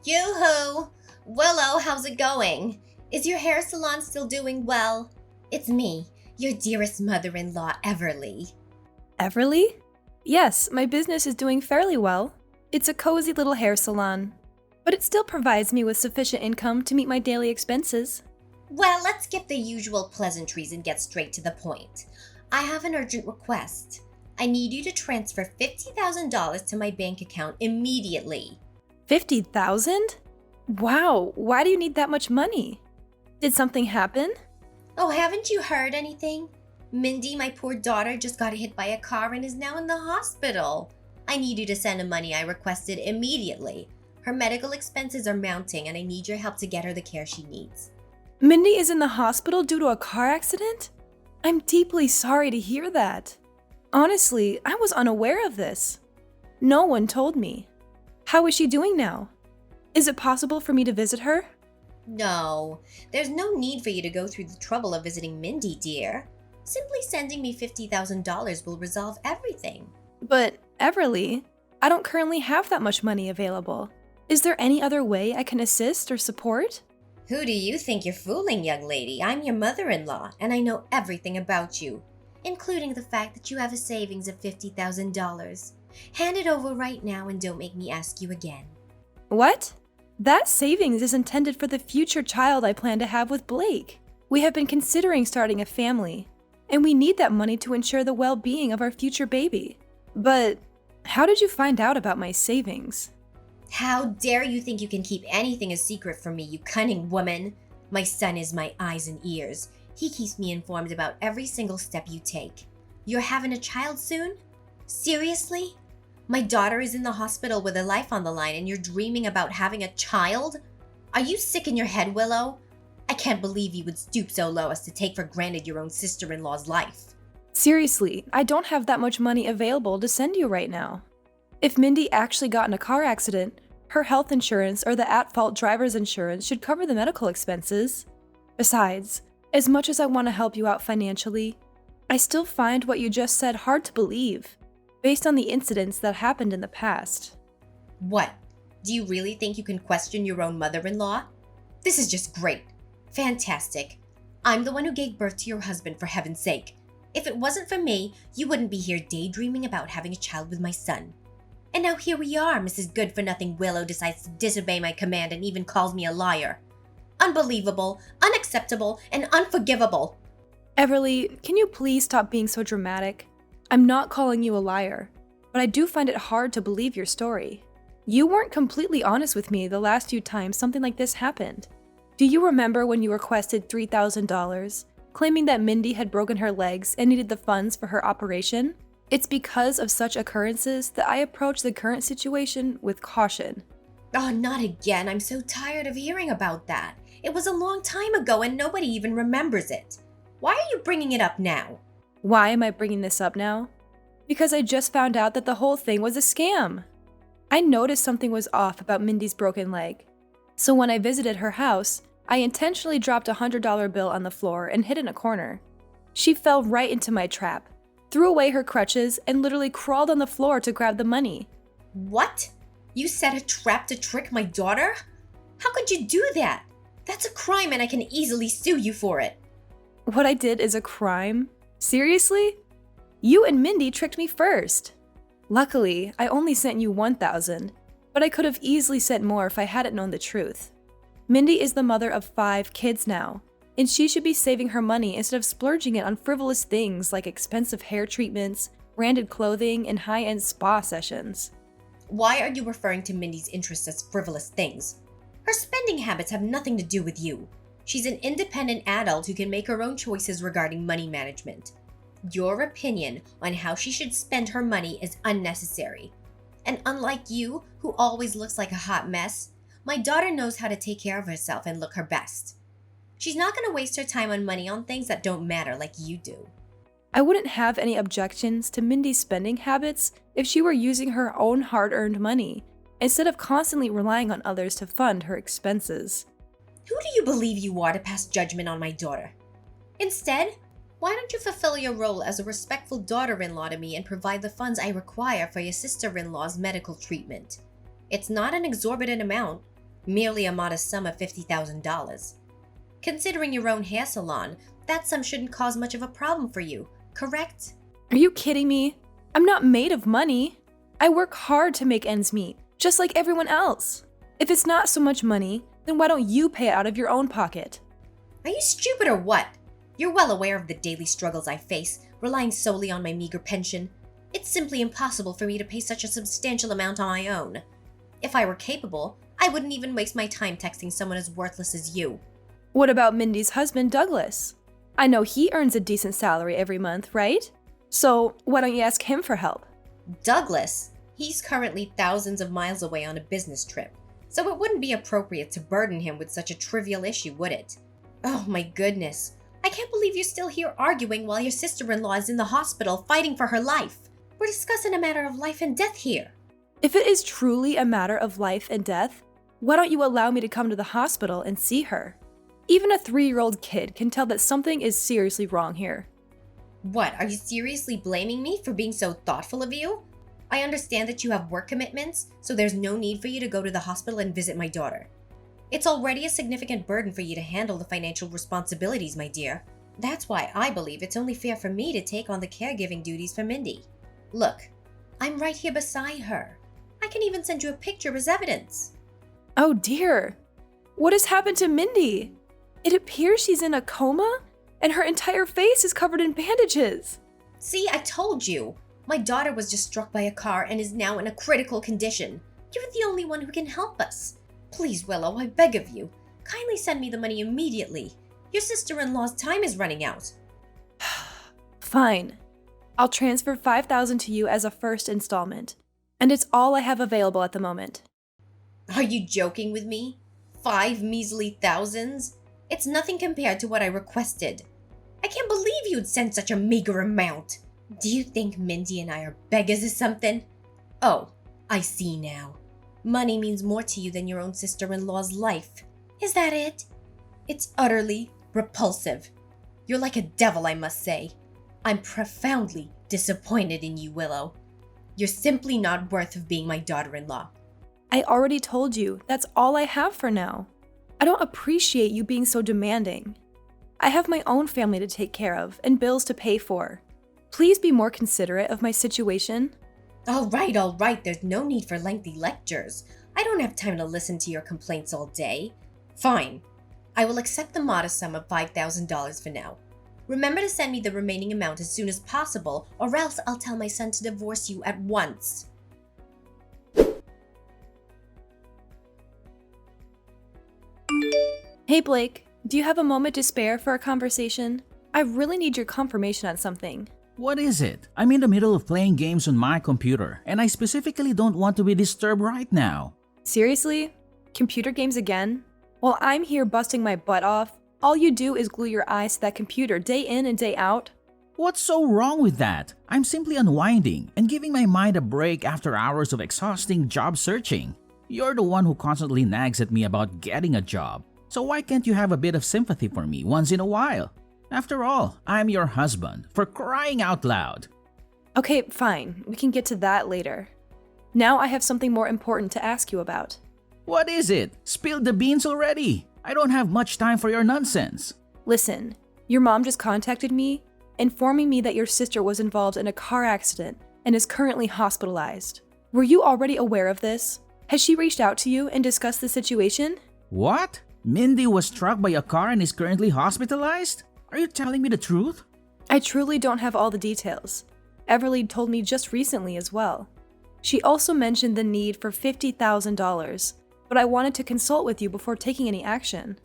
Yoo-hoo! Willow, how's it going? Is your hair salon still doing well? It's me, your dearest mother-in-law, Everly. Everly? Yes, my business is doing fairly well. It's a cozy little hair salon, but it still provides me with sufficient income to meet my daily expenses. Well, let's skip the usual pleasantries and get straight to the point. I have an urgent request. I need you to transfer $50,000 to my bank account immediately. 50,000? Wow, why do you need that much money? Did something happen? Oh, haven't you heard anything? Mindy, my poor daughter, just got hit by a car and is now in the hospital. I need you to send the money I requested immediately. Her medical expenses are mounting and I need your help to get her the care she needs. Mindy is in the hospital due to a car accident? I'm deeply sorry to hear that. Honestly, I was unaware of this. No one told me. How is she doing now? Is it possible for me to visit her? No, there's no need for you to go through the trouble of visiting Mindy, dear. Simply sending me $50,000 will resolve everything. But, Everly, I don't currently have that much money available. Is there any other way I can assist or support? Who do you think you're fooling, young lady? I'm your mother-in-law, and I know everything about you, including the fact that you have a savings of $50,000. Hand it over right now and don't make me ask you again. What? That savings is intended for the future child I plan to have with Blake. We have been considering starting a family, and we need that money to ensure the well-being of our future baby. But how did you find out about my savings? How dare you think you can keep anything a secret from me, you cunning woman? My son is my eyes and ears. He keeps me informed about every single step you take. You're having a child soon? Seriously? My daughter is in the hospital with her life on the line and you're dreaming about having a child? Are you sick in your head, Willow? I can't believe you would stoop so low as to take for granted your own sister-in-law's life. Seriously, I don't have that much money available to send you right now. If Mindy actually got in a car accident, her health insurance or the at-fault driver's insurance should cover the medical expenses. Besides, as much as I want to help you out financially, I still find what you just said hard to believe, based on the incidents that happened in the past. What? Do you really think you can question your own mother-in-law? This is just great. Fantastic. I'm the one who gave birth to your husband, for heaven's sake. If it wasn't for me, you wouldn't be here daydreaming about having a child with my son. And now here we are, Mrs. Good-for-Nothing Willow decides to disobey my command and even calls me a liar. Unbelievable, unacceptable, and unforgivable. Everly, can you please stop being so dramatic? I'm not calling you a liar, but I do find it hard to believe your story. You weren't completely honest with me the last few times something like this happened. Do you remember when you requested $3,000, claiming that Mindy had broken her legs and needed the funds for her operation? It's because of such occurrences that I approach the current situation with caution. Oh, not again. I'm so tired of hearing about that. It was a long time ago and nobody even remembers it. Why are you bringing it up now? Why am I bringing this up now? Because I just found out that the whole thing was a scam. I noticed something was off about Mindy's broken leg. So when I visited her house, I intentionally dropped a $100 bill on the floor and hid in a corner. She fell right into my trap, threw away her crutches, and literally crawled on the floor to grab the money. What? You set a trap to trick my daughter? How could you do that? That's a crime and I can easily sue you for it. What I did is a crime? Seriously? You and Mindy tricked me first. Luckily, I only sent you $1,000, but I could have easily sent more if I hadn't known the truth. Mindy is the mother of 5 kids now, and she should be saving her money instead of splurging it on frivolous things like expensive hair treatments, branded clothing, and high-end spa sessions. Why are you referring to Mindy's interests as frivolous things? Her spending habits have nothing to do with you. She's an independent adult who can make her own choices regarding money management. Your opinion on how she should spend her money is unnecessary. And unlike you, who always looks like a hot mess, my daughter knows how to take care of herself and look her best. She's not going to waste her time on money on things that don't matter like you do. I wouldn't have any objections to Mindy's spending habits if she were using her own hard-earned money, instead of constantly relying on others to fund her expenses. Who do you believe you are to pass judgment on my daughter? Instead, why don't you fulfill your role as a respectful daughter-in-law to me and provide the funds I require for your sister-in-law's medical treatment? It's not an exorbitant amount, merely a modest sum of $50,000. Considering your own hair salon, that sum shouldn't cause much of a problem for you, correct? Are you kidding me? I'm not made of money. I work hard to make ends meet, just like everyone else. If it's not so much money, then why don't you pay it out of your own pocket? Are you stupid or what? You're well aware of the daily struggles I face, relying solely on my meager pension. It's simply impossible for me to pay such a substantial amount on my own. If I were capable, I wouldn't even waste my time texting someone as worthless as you. What about Mindy's husband, Douglas? I know he earns a decent salary every month, right? So why don't you ask him for help? Douglas? He's currently thousands of miles away on a business trip, so it wouldn't be appropriate to burden him with such a trivial issue, would it? Oh my goodness. I can't believe you're still here arguing while your sister-in-law is in the hospital fighting for her life. We're discussing a matter of life and death here. If it is truly a matter of life and death, why don't you allow me to come to the hospital and see her? Even a 3-year-old kid can tell that something is seriously wrong here. What, are you seriously blaming me for being so thoughtful of you? I understand that you have work commitments, so there's no need for you to go to the hospital and visit my daughter. It's already a significant burden for you to handle the financial responsibilities, my dear. That's why I believe it's only fair for me to take on the caregiving duties for Mindy. Look, I'm right here beside her. I can even send you a picture as evidence. Oh dear. What has happened to Mindy? It appears she's in a coma, and her entire face is covered in bandages. See, I told you. My daughter was just struck by a car and is now in a critical condition. You're the only one who can help us. Please, Willow, I beg of you. Kindly send me the money immediately. Your sister-in-law's time is running out. Fine. I'll transfer $5,000 to you as a first installment, and it's all I have available at the moment. Are you joking with me? 5 measly thousands? It's nothing compared to what I requested. I can't believe you'd send such a meager amount. Do you think Mindy and I are beggars or something? Oh, I see now. Money means more to you than your own sister-in-law's life. Is that it? It's utterly repulsive. You're like a devil, I must say. I'm profoundly disappointed in you, Willow. You're simply not worth of being my daughter-in-law. I already told you that's all I have for now. I don't appreciate you being so demanding. I have my own family to take care of and bills to pay for. Please be more considerate of my situation. All right, there's no need for lengthy lectures. I don't have time to listen to your complaints all day. Fine. I will accept the modest sum of $5,000 for now. Remember to send me the remaining amount as soon as possible, or else I'll tell my son to divorce you at once. Hey Blake, do you have a moment to spare for a conversation? I really need your confirmation on something. What is it? I'm in the middle of playing games on my computer, and I specifically don't want to be disturbed right now. Seriously? Computer games again? While I'm here busting my butt off, all you do is glue your eyes to that computer day in and day out? What's so wrong with that? I'm simply unwinding and giving my mind a break after hours of exhausting job searching. You're the one who constantly nags at me about getting a job, so why can't you have a bit of sympathy for me once in a while? After all, I'm your husband, for crying out loud. Okay, fine. We can get to that later. Now I have something more important to ask you about. What is it? Spill the beans already. I don't have much time for your nonsense. Listen, your mom just contacted me, informing me that your sister was involved in a car accident and is currently hospitalized. Were you already aware of this? Has she reached out to you and discussed the situation? What? Mindy was struck by a car and is currently hospitalized? Are you telling me the truth? I truly don't have all the details. Everly told me just recently as well. She also mentioned the need for $50,000, but I wanted to consult with you before taking any action.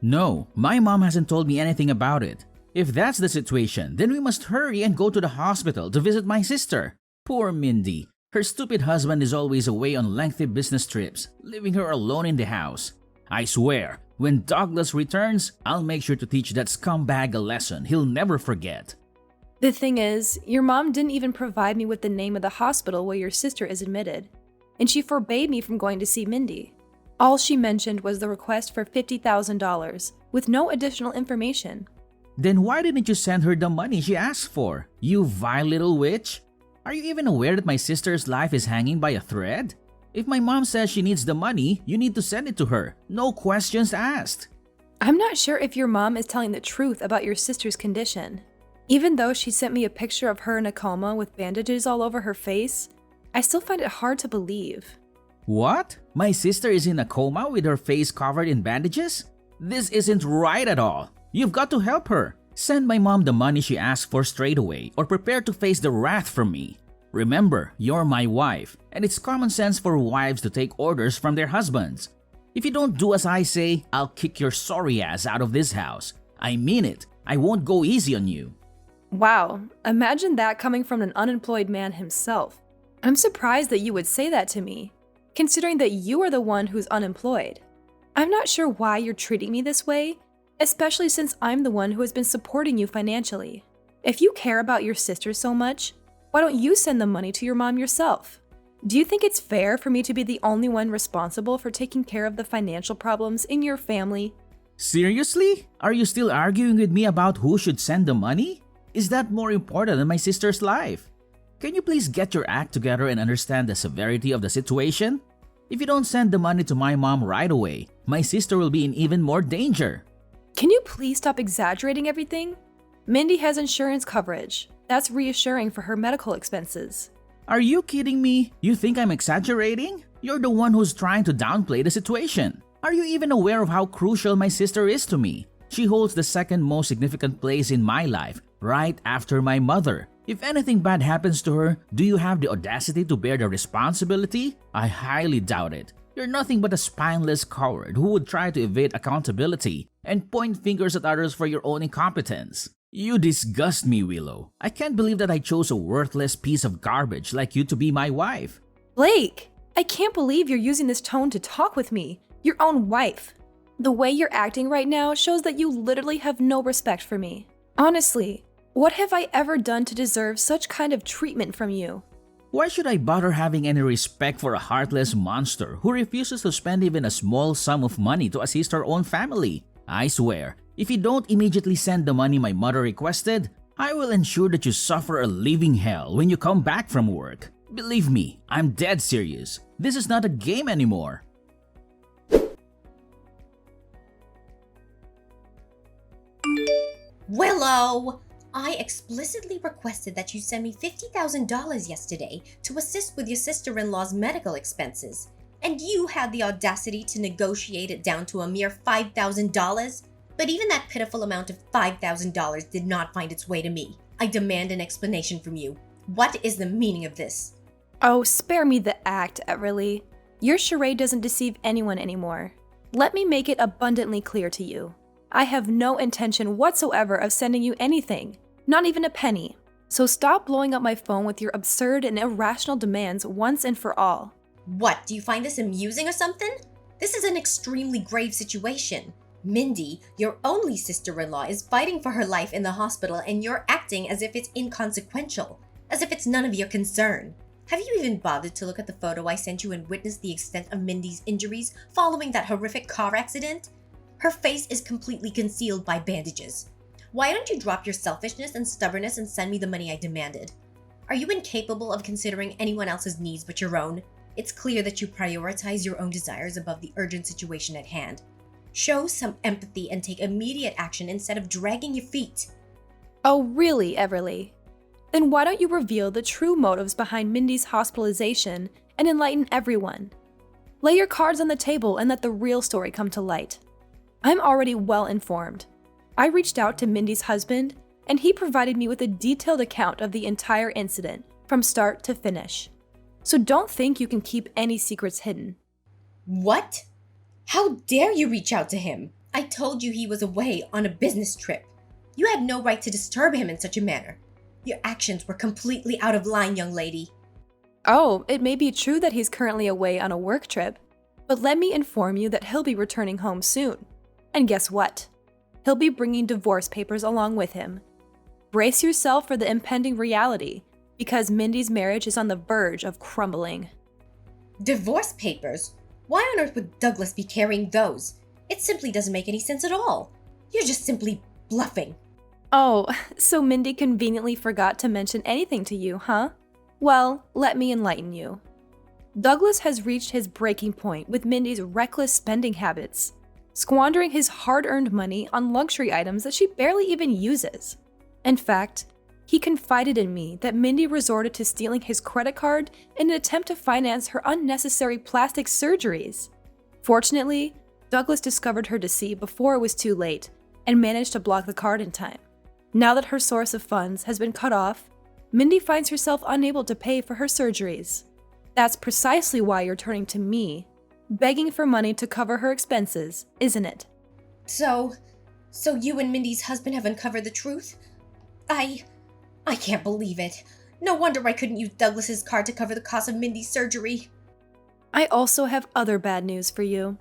No, my mom hasn't told me anything about it. If that's the situation, then we must hurry and go to the hospital to visit my sister. Poor Mindy. Her stupid husband is always away on lengthy business trips, leaving her alone in the house. I swear, when Douglas returns, I'll make sure to teach that scumbag a lesson he'll never forget. The thing is, your mom didn't even provide me with the name of the hospital where your sister is admitted, and she forbade me from going to see Mindy. All she mentioned was the request for $50,000, with no additional information. Then why didn't you send her the money she asked for, you vile little witch? Are you even aware that my sister's life is hanging by a thread? If my mom says she needs the money, you need to send it to her. No questions asked. I'm not sure if your mom is telling the truth about your sister's condition. Even though she sent me a picture of her in a coma with bandages all over her face, I still find it hard to believe. What? My sister is in a coma with her face covered in bandages? This isn't right at all. You've got to help her. Send my mom the money she asked for straight away or prepare to face the wrath from me. Remember, you're my wife, and it's common sense for wives to take orders from their husbands. If you don't do as I say, I'll kick your sorry ass out of this house. I mean it. I won't go easy on you. Wow, imagine that coming from an unemployed man himself. I'm surprised that you would say that to me, considering that you are the one who's unemployed. I'm not sure why you're treating me this way, especially since I'm the one who has been supporting you financially. If you care about your sister so much, why don't you send the money to your mom yourself? Do you think it's fair for me to be the only one responsible for taking care of the financial problems in your family? Seriously? Are you still arguing with me about who should send the money? Is that more important than my sister's life? Can you please get your act together and understand the severity of the situation? If you don't send the money to my mom right away, my sister will be in even more danger. Can you please stop exaggerating everything? Mindy has insurance coverage. That's reassuring for her medical expenses. Are you kidding me? You think I'm exaggerating? You're the one who's trying to downplay the situation. Are you even aware of how crucial my sister is to me? She holds the second most significant place in my life, right after my mother. If anything bad happens to her, do you have the audacity to bear the responsibility? I highly doubt it. You're nothing but a spineless coward who would try to evade accountability and point fingers at others for your own incompetence. You disgust me, Willow. I can't believe that I chose a worthless piece of garbage like you to be my wife. Blake, I can't believe you're using this tone to talk with me, your own wife. The way you're acting right now shows that you literally have no respect for me. Honestly, what have I ever done to deserve such kind of treatment from you? Why should I bother having any respect for a heartless monster who refuses to spend even a small sum of money to assist her own family? I swear, if you don't immediately send the money my mother requested, I will ensure that you suffer a living hell when you come back from work. Believe me, I'm dead serious. This is not a game anymore. Willow! I explicitly requested that you send me $50,000 yesterday to assist with your sister-in-law's medical expenses, and you had the audacity to negotiate it down to a mere $5,000? But even that pitiful amount of $5,000 did not find its way to me. I demand an explanation from you. What is the meaning of this? Oh, spare me the act, Everly. Your charade doesn't deceive anyone anymore. Let me make it abundantly clear to you. I have no intention whatsoever of sending you anything, not even a penny. So stop blowing up my phone with your absurd and irrational demands once and for all. What, do you find this amusing or something? This is an extremely grave situation. Mindy, your only sister-in-law, is fighting for her life in the hospital and you're acting as if it's inconsequential, as if it's none of your concern. Have you even bothered to look at the photo I sent you and witness the extent of Mindy's injuries following that horrific car accident? Her face is completely concealed by bandages. Why don't you drop your selfishness and stubbornness and send me the money I demanded? Are you incapable of considering anyone else's needs but your own? It's clear that you prioritize your own desires above the urgent situation at hand. Show some empathy and take immediate action instead of dragging your feet. Oh, really, Everly? Then why don't you reveal the true motives behind Mindy's hospitalization and enlighten everyone? Lay your cards on the table and let the real story come to light. I'm already well informed. I reached out to Mindy's husband, and he provided me with a detailed account of the entire incident, from start to finish. So don't think you can keep any secrets hidden. What? How dare you reach out to him? I told you he was away on a business trip. You had no right to disturb him in such a manner. Your actions were completely out of line, young lady. Oh, it may be true that he's currently away on a work trip, but let me inform you that he'll be returning home soon. And guess what? He'll be bringing divorce papers along with him. Brace yourself for the impending reality, because Mindy's marriage is on the verge of crumbling. Divorce papers? Why on earth would Douglas be carrying those? It simply doesn't make any sense at all. You're just simply bluffing. Oh, so Mindy conveniently forgot to mention anything to you, huh? Well, let me enlighten you. Douglas has reached his breaking point with Mindy's reckless spending habits, squandering his hard-earned money on luxury items that she barely even uses. In fact, he confided in me that Mindy resorted to stealing his credit card in an attempt to finance her unnecessary plastic surgeries. Fortunately, Douglas discovered her deceit before it was too late and managed to block the card in time. Now that her source of funds has been cut off, Mindy finds herself unable to pay for her surgeries. That's precisely why you're turning to me, begging for money to cover her expenses, isn't it? So you and Mindy's husband have uncovered the truth? I can't believe it. No wonder I couldn't use Douglas's card to cover the cost of Mindy's surgery. I also have other bad news for you.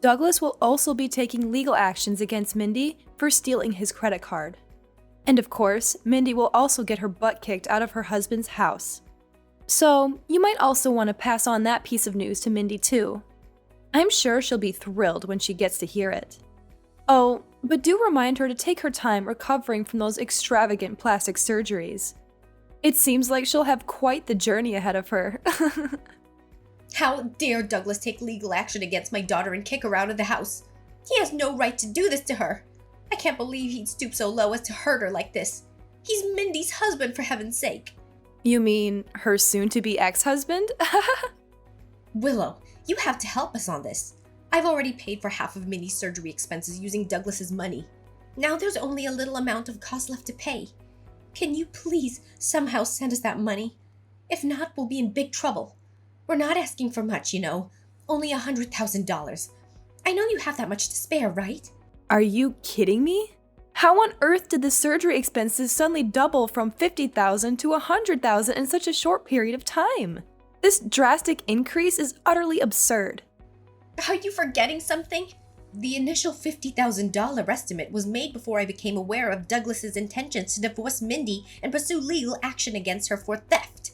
Douglas will also be taking legal actions against Mindy for stealing his credit card. And of course, Mindy will also get her butt kicked out of her husband's house. So, you might also want to pass on that piece of news to Mindy too. I'm sure she'll be thrilled when she gets to hear it. Oh, but do remind her to take her time recovering from those extravagant plastic surgeries. It seems like she'll have quite the journey ahead of her. How dare Douglas take legal action against my daughter and kick her out of the house? He has no right to do this to her. I can't believe he'd stoop so low as to hurt her like this. He's Mindy's husband, for heaven's sake. You mean her soon-to-be ex-husband? Willow, you have to help us on this. I've already paid for half of Mindy's surgery expenses using Douglas's money. Now there's only a little amount of cost left to pay. Can you please somehow send us that money? If not, we'll be in big trouble. We're not asking for much, you know. Only $100,000. I know you have that much to spare, right? Are you kidding me? How on earth did the surgery expenses suddenly double from $50,000 to $100,000 in such a short period of time? This drastic increase is utterly absurd. Are you forgetting something? The initial $50,000 estimate was made before I became aware of Douglas's intentions to divorce Mindy and pursue legal action against her for theft.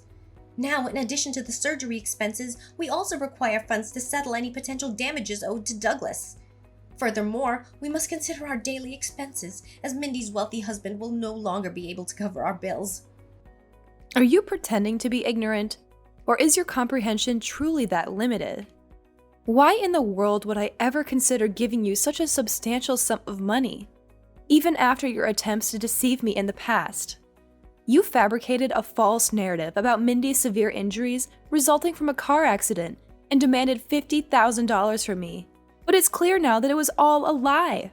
Now, in addition to the surgery expenses, we also require funds to settle any potential damages owed to Douglas. Furthermore, we must consider our daily expenses, as Mindy's wealthy husband will no longer be able to cover our bills. Are you pretending to be ignorant? Or is your comprehension truly that limited? Why in the world would I ever consider giving you such a substantial sum of money, even after your attempts to deceive me in the past? You fabricated a false narrative about Mindy's severe injuries resulting from a car accident and demanded $50,000 from me. But it's clear now that it was all a lie.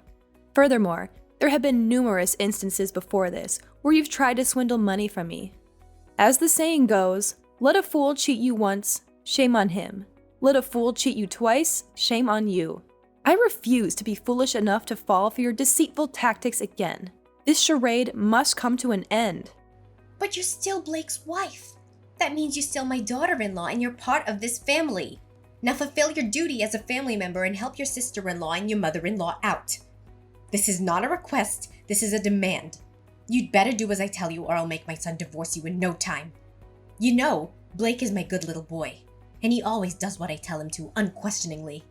Furthermore, there have been numerous instances before this where you've tried to swindle money from me. As the saying goes, let a fool cheat you once, shame on him. Let a fool cheat you twice, shame on you. I refuse to be foolish enough to fall for your deceitful tactics again. This charade must come to an end. But you're still Blake's wife. That means you're still my daughter-in-law and you're part of this family. Now fulfill your duty as a family member and help your sister-in-law and your mother-in-law out. This is not a request, this is a demand. You'd better do as I tell you or I'll make my son divorce you in no time. You know, Blake is my good little boy, and he always does what I tell him to, unquestioningly.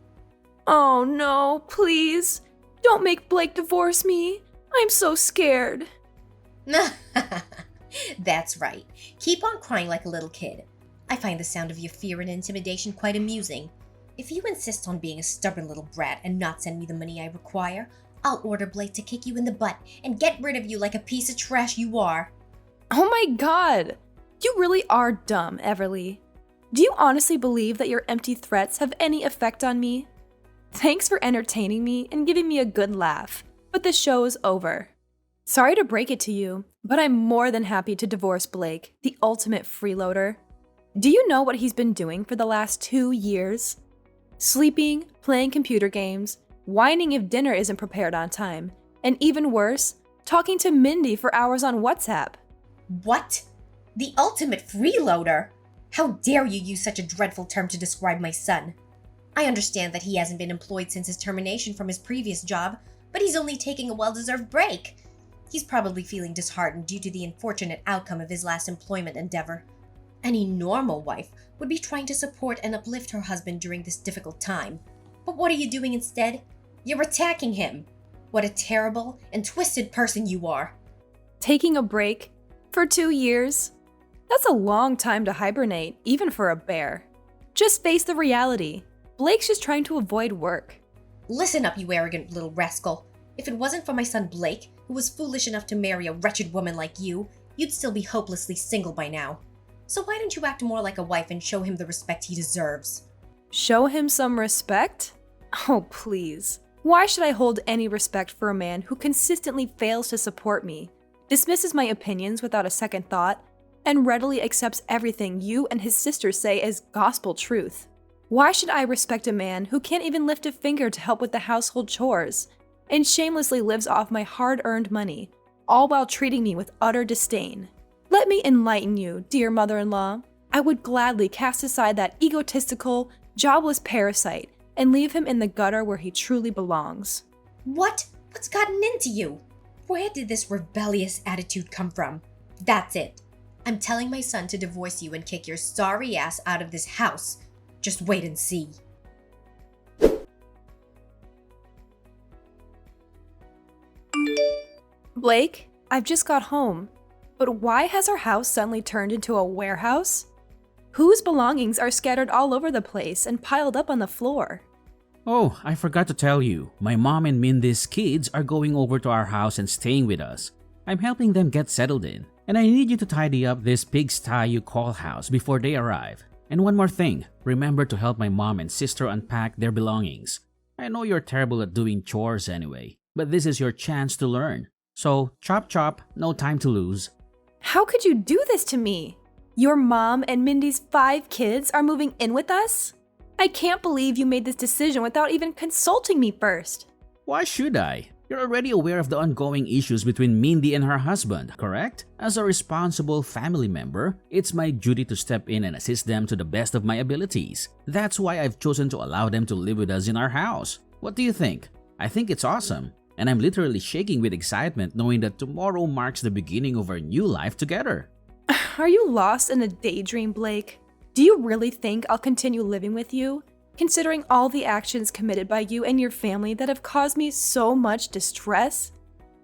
Oh no, please. Don't make Blake divorce me. I'm so scared. That's right. Keep on crying like a little kid. I find the sound of your fear and intimidation quite amusing. If you insist on being a stubborn little brat and not send me the money I require, I'll order Blake to kick you in the butt and get rid of you like a piece of trash you are. Oh my god. You really are dumb, Everly. Do you honestly believe that your empty threats have any effect on me? Thanks for entertaining me and giving me a good laugh, but the show is over. Sorry to break it to you, but I'm more than happy to divorce Blake, the ultimate freeloader. Do you know what he's been doing for the last 2 years? Sleeping, playing computer games, whining if dinner isn't prepared on time, and even worse, talking to Mindy for hours on WhatsApp. What? The ultimate freeloader? How dare you use such a dreadful term to describe my son? I understand that he hasn't been employed since his termination from his previous job, but he's only taking a well-deserved break. He's probably feeling disheartened due to the unfortunate outcome of his last employment endeavor. Any normal wife would be trying to support and uplift her husband during this difficult time. But what are you doing instead? You're attacking him. What a terrible and twisted person you are. Taking a break? For 2 years? That's a long time to hibernate, even for a bear. Just face the reality. Blake's just trying to avoid work. Listen up, you arrogant little rascal. If it wasn't for my son Blake, who was foolish enough to marry a wretched woman like you, you'd still be hopelessly single by now. So why don't you act more like a wife and show him the respect he deserves? Show him some respect? Oh, please. Why should I hold any respect for a man who consistently fails to support me, dismisses my opinions without a second thought, and readily accepts everything you and his sister say as gospel truth? Why should I respect a man who can't even lift a finger to help with the household chores, and shamelessly lives off my hard-earned money, all while treating me with utter disdain? Let me enlighten you, dear mother-in-law. I would gladly cast aside that egotistical, jobless parasite and leave him in the gutter where he truly belongs. What? What's gotten into you? Where did this rebellious attitude come from? That's it. I'm telling my son to divorce you and kick your sorry ass out of this house. Just wait and see. Blake, I've just got home. But why has our house suddenly turned into a warehouse? Whose belongings are scattered all over the place and piled up on the floor? Oh, I forgot to tell you. My mom and Mindy's kids are going over to our house and staying with us. I'm helping them get settled in. And I need you to tidy up this pigsty you call house before they arrive. And one more thing, remember to help my mom and sister unpack their belongings. I know you're terrible at doing chores anyway, but this is your chance to learn. So, chop chop, no time to lose. How could you do this to me? Your mom and Mindy's 5 kids are moving in with us? I can't believe you made this decision without even consulting me first. Why should I? You're already aware of the ongoing issues between Mindy and her husband, correct? As a responsible family member, it's my duty to step in and assist them to the best of my abilities. That's why I've chosen to allow them to live with us in our house. What do you think? I think it's awesome. And I'm literally shaking with excitement knowing that tomorrow marks the beginning of our new life together. Are you lost in a daydream, Blake? Do you really think I'll continue living with you, considering all the actions committed by you and your family that have caused me so much distress?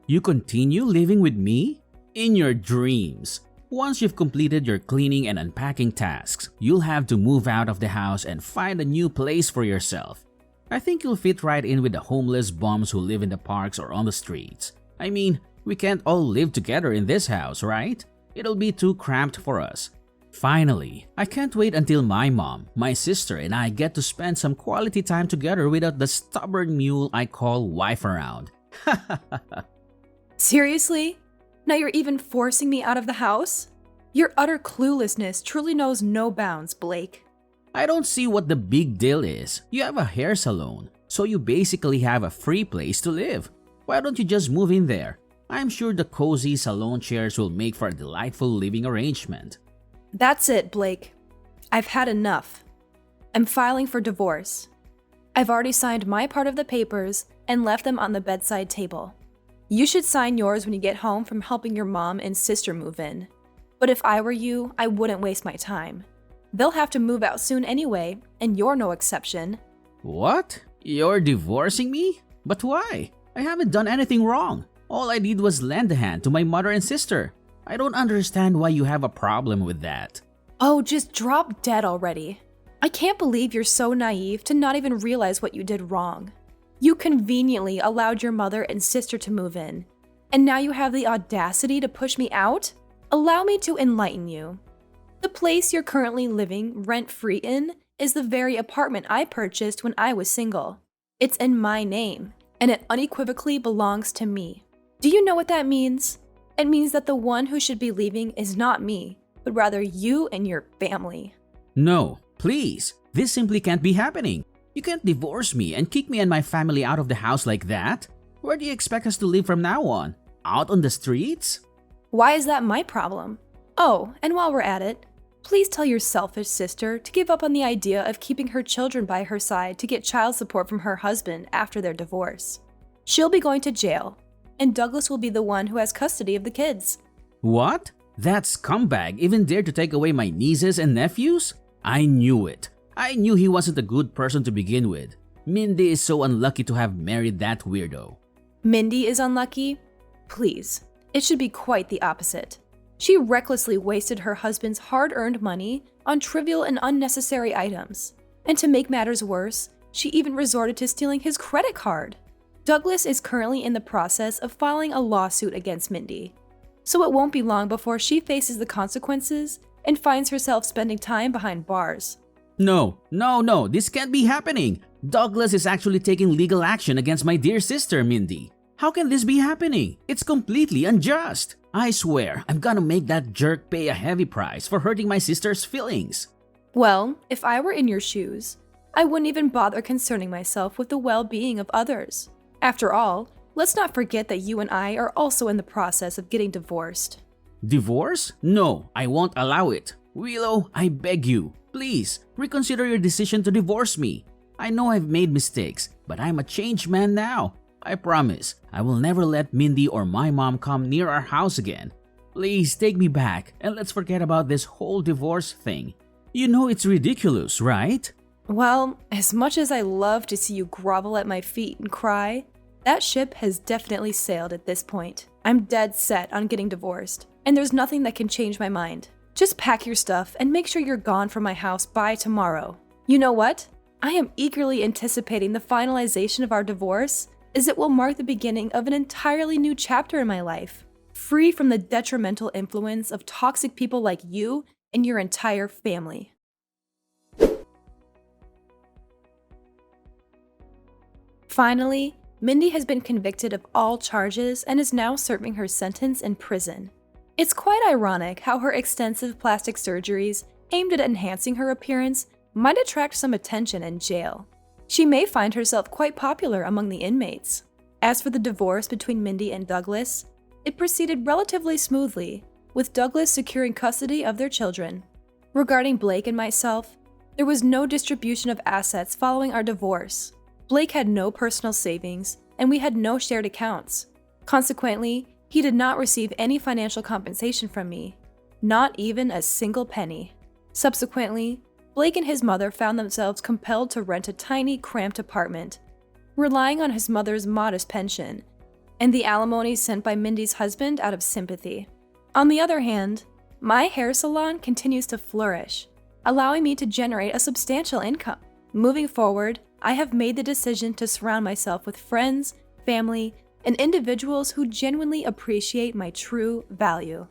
You continue living with me? In your dreams. Once you've completed your cleaning and unpacking tasks, you'll have to move out of the house and find a new place for yourself. I think you'll fit right in with the homeless bums who live in the parks or on the streets. I mean, we can't all live together in this house, right? It'll be too cramped for us. Finally, I can't wait until my mom, my sister, and I get to spend some quality time together without the stubborn mule I call wife around. Seriously? Now you're even forcing me out of the house? Your utter cluelessness truly knows no bounds, Blake. I don't see what the big deal is. You have a hair salon, so you basically have a free place to live. Why don't you just move in there? I'm sure the cozy salon chairs will make for a delightful living arrangement. That's it, Blake. I've had enough. I'm filing for divorce. I've already signed my part of the papers and left them on the bedside table. You should sign yours when you get home from helping your mom and sister move in. But if I were you, I wouldn't waste my time. They'll have to move out soon anyway, and you're no exception. What? You're divorcing me? But why? I haven't done anything wrong. All I did was lend a hand to my mother and sister. I don't understand why you have a problem with that. Oh, just drop dead already. I can't believe you're so naive to not even realize what you did wrong. You conveniently allowed your mother and sister to move in, and now you have the audacity to push me out? Allow me to enlighten you. The place you're currently living rent-free in is the very apartment I purchased when I was single. It's in my name, and it unequivocally belongs to me. Do you know what that means? It means that the one who should be leaving is not me, but rather you and your family. No, please. This simply can't be happening. You can't divorce me and kick me and my family out of the house like that. Where do you expect us to live from now on? Out on the streets? Why is that my problem? Oh, and while we're at it, please tell your selfish sister to give up on the idea of keeping her children by her side to get child support from her husband after their divorce. She'll be going to jail, and Douglas will be the one who has custody of the kids. What? That scumbag even dared to take away my nieces and nephews? I knew it. I knew he wasn't a good person to begin with. Mindy is so unlucky to have married that weirdo. Mindy is unlucky? Please, it should be quite the opposite. She recklessly wasted her husband's hard-earned money on trivial and unnecessary items. And to make matters worse, she even resorted to stealing his credit card. Douglas is currently in the process of filing a lawsuit against Mindy, so it won't be long before she faces the consequences and finds herself spending time behind bars. No, this can't be happening. Douglas is actually taking legal action against my dear sister, Mindy. How can this be happening? It's completely unjust. I swear, I'm gonna make that jerk pay a heavy price for hurting my sister's feelings. Well, if I were in your shoes, I wouldn't even bother concerning myself with the well-being of others. After all, let's not forget that you and I are also in the process of getting divorced. Divorce? No, I won't allow it. Willow, I beg you, please, reconsider your decision to divorce me. I know I've made mistakes, but I'm a changed man now. I promise, I will never let Mindy or my mom come near our house again. Please take me back and let's forget about this whole divorce thing. You know it's ridiculous, right? Well, as much as I love to see you grovel at my feet and cry, that ship has definitely sailed at this point. I'm dead set on getting divorced, and there's nothing that can change my mind. Just pack your stuff and make sure you're gone from my house by tomorrow. You know what? I am eagerly anticipating the finalization of our divorce, as it will mark the beginning of an entirely new chapter in my life, free from the detrimental influence of toxic people like you and your entire family. Finally, Mindy has been convicted of all charges and is now serving her sentence in prison. It's quite ironic how her extensive plastic surgeries aimed at enhancing her appearance might attract some attention in jail. She may find herself quite popular among the inmates. As for the divorce between Mindy and Douglas, it proceeded relatively smoothly, with Douglas securing custody of their children. Regarding Blake and myself, there was no distribution of assets following our divorce. Blake had no personal savings, and we had no shared accounts. Consequently, he did not receive any financial compensation from me, not even a single penny. Subsequently, Blake and his mother found themselves compelled to rent a tiny, cramped apartment, relying on his mother's modest pension, and the alimony sent by Mindy's husband out of sympathy. On the other hand, my hair salon continues to flourish, allowing me to generate a substantial income. Moving forward, I have made the decision to surround myself with friends, family, and individuals who genuinely appreciate my true value.